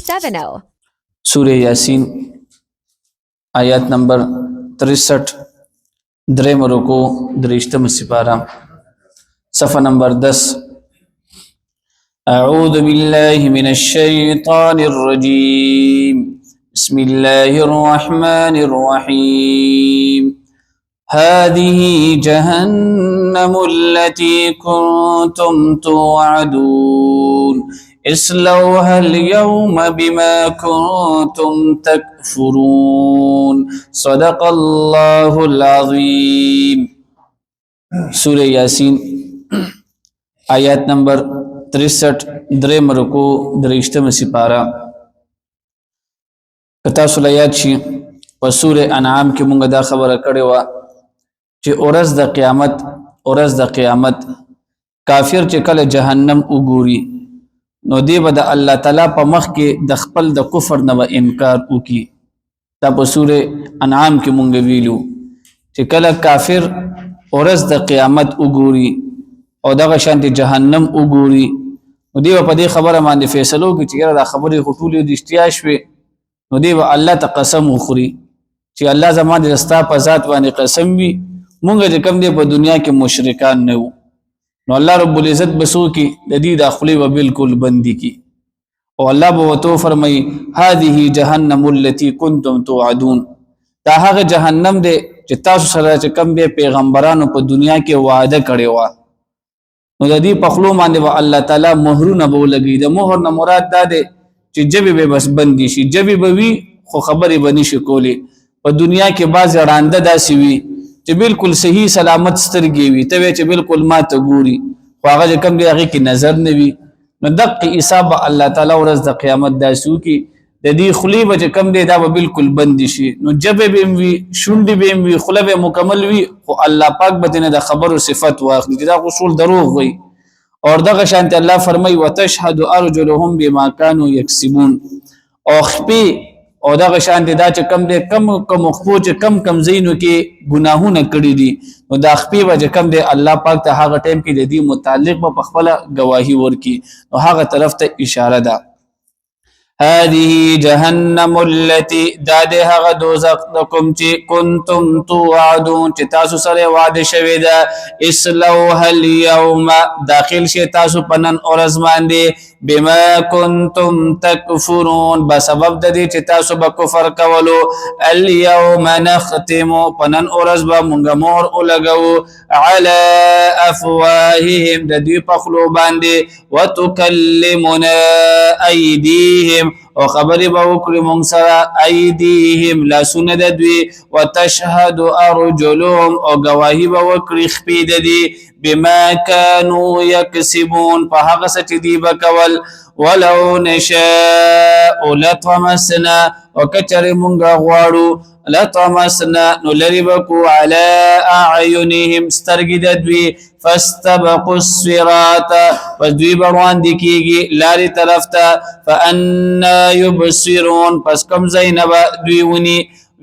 770. سورہ یاسین آیات نمبر 63 درم رکو درشتم سپارہ صفحہ نمبر 10. اعوذ باللہ من الشیطان الرجیم بسم اللہ الرحمن الرحیم هذه جهنم التي كنتم توعدون اصلوها اليوم بما كنتم تكفرون صدق الله العظیم. سورہ یاسین آیات نمبر 63 درم رکو درشتم سپارہ. کتا سلیات شي په سورہ انعام کې مونږ دا خبره کړې و چې اورز د قیامت کافر چې کله جهنم وګوري نو دی به د الله تعالی په مخ کې د خپل د کفر نه انکار وکي. دا په سورہ انعام کې مونږ ویلو چې کله کافر اورز د قیامت وګوري او دغه شان د جهنم وګوري نو دی په دې خبره باندې فیصلو کې چې دا خبرې خټولې د اشتیا شوي نو دی الله ته قسم وخوري چې الله زما د رستا په ذات باندې قسم وي مونږ چې کوم دی په دنیا کې مشرکان نه وو نو الله رب العزت بسو کې د دې داخلي و بالکل بندي کی او الله به وتو فرمای هذه جهنم التي كنتم توعدون. دا هغه جهنم دی چې تاسو سره چې کوم دی پیغمبرانو په دنیا کې وعده کړی و نو د دې په خلو باندې به الله تعالی مهرونه به لګي. د مهر نه مراد دا دی چې جبه به بس بندي شي جبه به وي خو خبرې بني شي کولی. په دنیا کې باز رانده داسي وي چې بالکل صحیح سلامت سترګې وي ته چې بالکل ما ته ګوري خو هغه کم دی هغه کې نظر نه وي نو دقه حساب الله تعالی ورځ د قیامت داسو کې د دې خلی به کم دی دا به بالکل بند شي نو جبه به وي شونډې به وي خله به مکمل وي خو الله پاک به نه د خبرو صفت واخلي دا اصول دروغ وي. اور دغه شانت الله فرمای وتشهد ارجلهم بما كانوا يكسبون او خپي او دغه شانت دا چې کم دی کم خپو چې کم زینو کې ګناهونه کړی دي نو دا خپي به کم دی الله پاک ته هغه ټیم کې د دې متعلق په خپل گواهی ورکي نو هغه طرف ته اشاره ده. هذه جهنم التي دادها دوزخ دکم چې کنتم توعدون چې تاسو سره وعده شوی ده اسلوها اليوم داخل شي تاسو پنن اورز باندې بما كنتم تكفرون بسبب د دې چې تاسو به کفر کولو اليوم نختم پنن اورز به مونږ مور ولګو على افواههم د دې په خلو باندې وتكلمنا ايديهم او خبرې به وکړي مونږ سره ايديهم لاسونه د دوی وتشهد ارجلهم او گواهی به وکړي خپې د دې بما كانوا يكسبون په هغه څه چې دی به کول ولو نشاء لطمسنا وکچر مونږ غواړو لطمسنا نو لري بکو على اعينهم سترګې د دوی فاستبقوا الصراط پس دوی بروان دي کیږي لاري طرف ته فانا يبصرون پس کم زینب دوی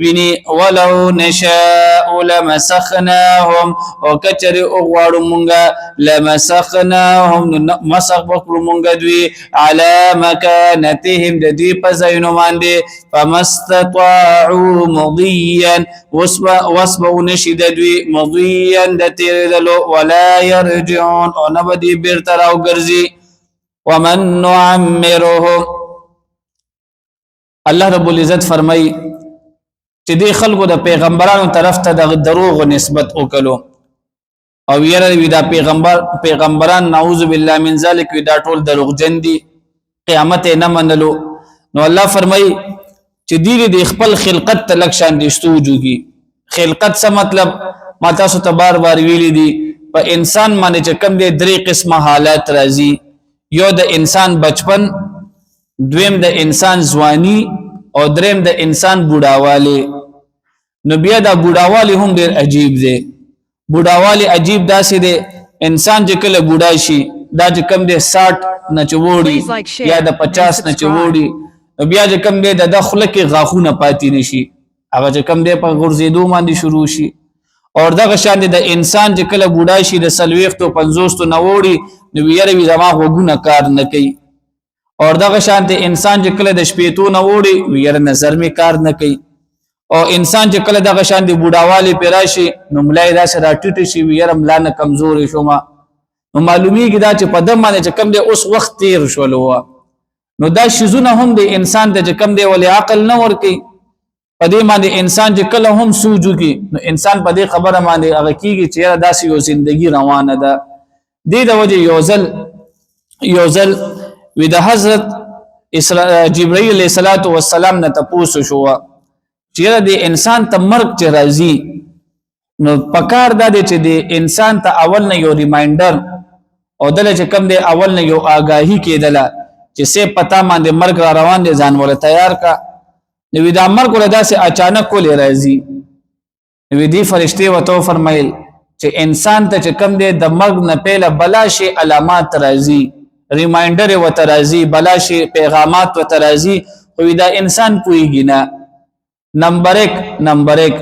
ویني ولو نشاء لمسخناهم او کچر اغواړو مونږه لمسخناهم مسخ بکړو مونږ دوی على مكانتهم د دې په ځایونو باندې فمستطاعوا مضيا واسبو نشد دوی مضيا د تیرلو ولا يرجعون او نبدي بیرته راو ګرځي. ومن نعمره الله رب العزت فرمای چې دی خلکو د پیغمبرانو طرف ته د دروغ نسبت وکړو او یره وی دا پیغمبران نعوذ بالله من ذلک وی دا ټول دروغجن دي قیامت نه منلو نو الله فرمای چې دی د خپل خلقت ته لک شان دشتو جوږي. خلقت څه مطلب ما تاسو ته بار ویلي دي په انسان باندې چې کم دي درې قسمه حالات راځي یو د انسان بچپن دویم د انسان ځواني او دریم د انسان بوډاوالی. نو بیا دا بوډاوالی هم ډیر عجیب دی. بوډاوالی عجیب داسې دی انسان چې کله بوډا شي دا چې کم دی 60 نه چوړي یا د 50 نه چوړي بیا چې کم دی د خله کې غاخونه پاتې نشي هغه چې کم دی په غرزیدو باندې شروع شي. اور دغه شان د انسان چې کله بوډا شي د 40 50 نه وړي نو یې زما وګونه کار نه کوي او دغه شانته انسان چې کله د شپېتو نه وړي ویره نظر می کار نه کوي او انسان چې کله دغه شان دی بوډاوالی پیراشي نو ملای دا سره ټټ شي ویره ملا نه کمزوري شوما نو معلومیږي دا چې په دم باندې چې کم دی اوس وخت تیر شول و نو دا شیزونه هم د انسان ته چې کم دی ولې عقل نه ور کوي په دې باندې انسان چې کله هم سوجو کی نو انسان په دې خبره باندې هغه کیږي چې داسې یو ژوندۍ روانه ده دې د وجه یوزل وی د حضرت جبرائیل علیہ السلام نه تاسو شو چې د انسان ته مرګ چې راځي نو پکار دا دی چې د انسان ته اول نه یو ریمایندر او دله چې کم دی اول نه یو آگاهی کېدله چې سه پتا باندې مرګ را روان دي ځان ول تیار کا نو دا مرګ ول داسې اچانک کولې راځي نو دی فرشتي وته فرمایل چې انسان ته چې کم دی د مرګ نه پهله بلا شي علامات راځي ریمایندر و ترازی بلا شي پیغامات و ترازی خو دا انسان پويږي نه نمبر 1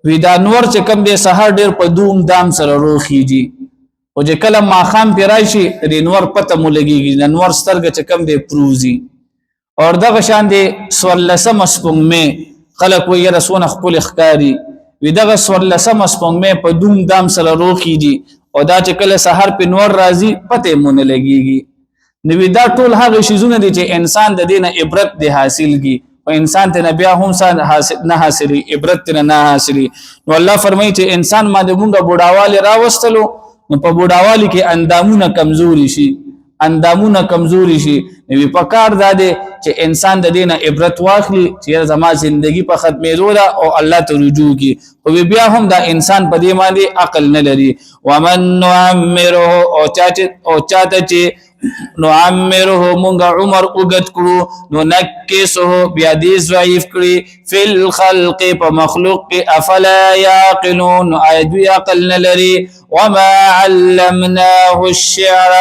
وی دا نور چې کم دی سحر ډیر په دوم دام سره روخیږي او چې کله ماخام پیرایشي د نور پته مولګيږي د نور سترګه چې کم دی پروزي اور دغه شان دی سورلسم سپوږمې خلک وی رسونه خپل اخکاری وی دغه سورلسم سپوږمې په دوم دام سره روخیږي او دا چې کله سحر په نور راځي پته مون لګيږي نو دا ټول هغه شیزونه دي چې انسان د دینه عبرت دی حاصل کی او انسان ته بیا هم نه حاصلي عبرت نه حاصلي نو الله فرمایي چې انسان باندې مونږه بوډاوالی راوستلو نو په بوډاوالی کې اندامونه کمزوري شي نو په کار داده چې انسان د دینه عبرت واخلي چې زما ژوندۍ په ختمېدو ده او الله ته رجوع کی او بیا هم دا انسان په دې باندې عقل نه لري ومن نعمره او چاته چې نعمره مونږه عمر اوږد کړو نو نکسه بیا دې ضعیف کړي فل خلق په مخلوق کې افلا يعقلون ايدي عقل نه لري وما علمناه الشعر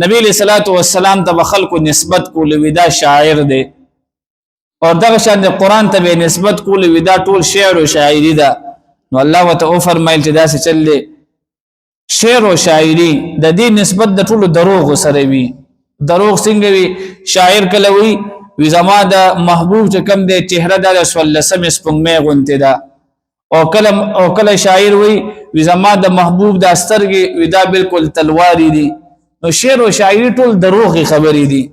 نبی علیہ الصلوۃ والسلام ته خلکو نسبت کول ودا شاعر دی او دغه شان د قران ته نسبت کول ودا ټول شعر او شاعری ده نو الله وتعالى فرمایل چې دا څه چلې شعر او شاعری د دې نسبت د ټولو دروغ سره وي دروغ څنګه وي شاعر کله وي زما د محبوب چې کم د چهره د سولسم سپوږمۍ غونته ده او کله شاعر وي زما د محبوب د استرګي ودا بالکل تلواری دي نو شعر او شاعری ټول دروغ خبرې دي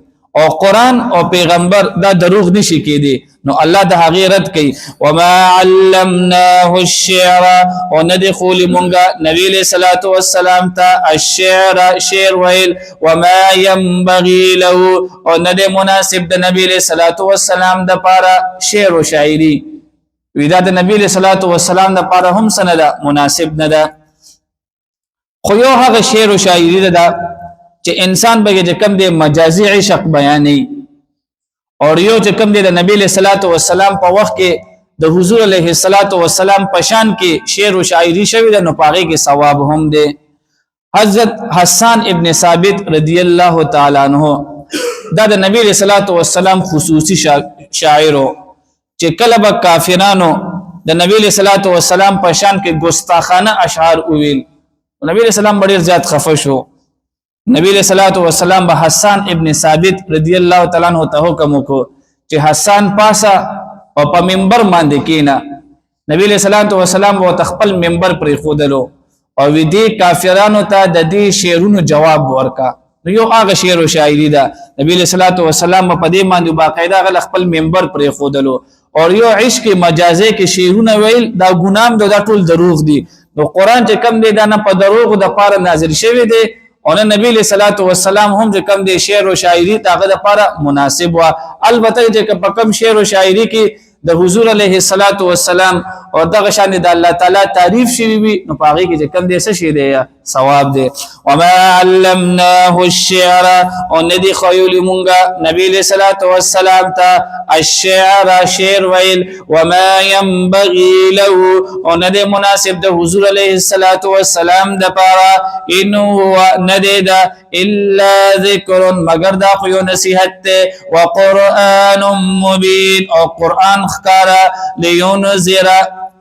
او قران او پیغمبر دا دروغ نشي کېدی نو الله د هغه رد کوي وما علمناه الشعر او ندخول مونږه نبی له صلوات و سلام ته الشعر شعر ویل وما ينبغي له او ند مناسب د نبی له صلوات و سلام د پاره شعر او شاعری ودا د نبی له صلوات و سلام د پاره هم سند مناسب نه ده خو یو هغه شعر او شاعری ده چې انسان به کم دی مجازي عشق بیانې او یو چې کم دی د نبی له صلوات و سلام په وخت کې د حضور علیه الصلاۃ والسلام پشان کې شعر او شاعری شوی د نو پاغه کې ثواب هم دی حضرت حسان ابن ثابت رضی الله تعالی عنہ دا د نبی له صلوات و سلام خصوصي شاعر چې کله به کافرانو د نبی له صلوات و سلام پشان کې ګستاخانه اشعار ویل نبی له سلام ډیر زیات خفه شو نبی علیہ الصلوۃ والسلام به حسان ابن ثابت رضی الله تعالی عنہ ته حکم وکړو چې حسان پاسا او په منبر باندې کینا نبی علیہ الصلوۃ والسلام او تخپل منبر پر خودلو او دې کافرانو ته د دې شعرونو جواب ورکا یو هغه شعر او شاعری ده نبی علیہ الصلوۃ والسلام په دې باندې باقاعده غل خپل منبر پر خودلو او یو عشق مجازي کې شعرونه ویل دا ګنام دا ټول دروغ دي نو قران چې کم دی دا نه په دروغ د پاره نازل شوی دی او نبی علیہ الصلوۃ والسلام هم کم دی شعر او شاعری تاغه لپاره مناسب وا البته چې په کم شعر او شاعری کې د حضور علیه الصلوۃ والسلام او دغه شان د الله تعالی تعریف شوی وي نو پاغه کې کم دی څه شی دی ثواب دی وما علمناه الشعر او ندی خیول مونږه نبی علیہ الصلوۃ والسلام ته الشعر شعر ویل وما ينبغي له او ندی مناسب د حضور علیه الصلوۃ والسلام د پاره انه ندی دا الا ذکر مگر دا خو نصیحت وقرآن مبین او قرآن خکارا لینذر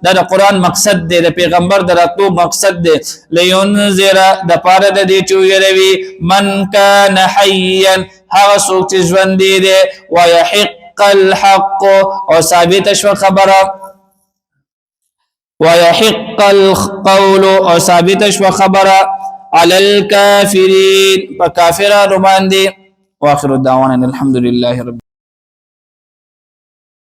دا قرآن مقصد دی د پیغمبر دراتو مقصد دی لینذر د پاره د دې چویروي من کان حیا هغه څوک چې ژوند دي ويحق الحق او ثابت شو خبره ويحق القول او ثابت شو خبره على الكافرين فكافرون باندې واخر الدعوانا الحمد لله رب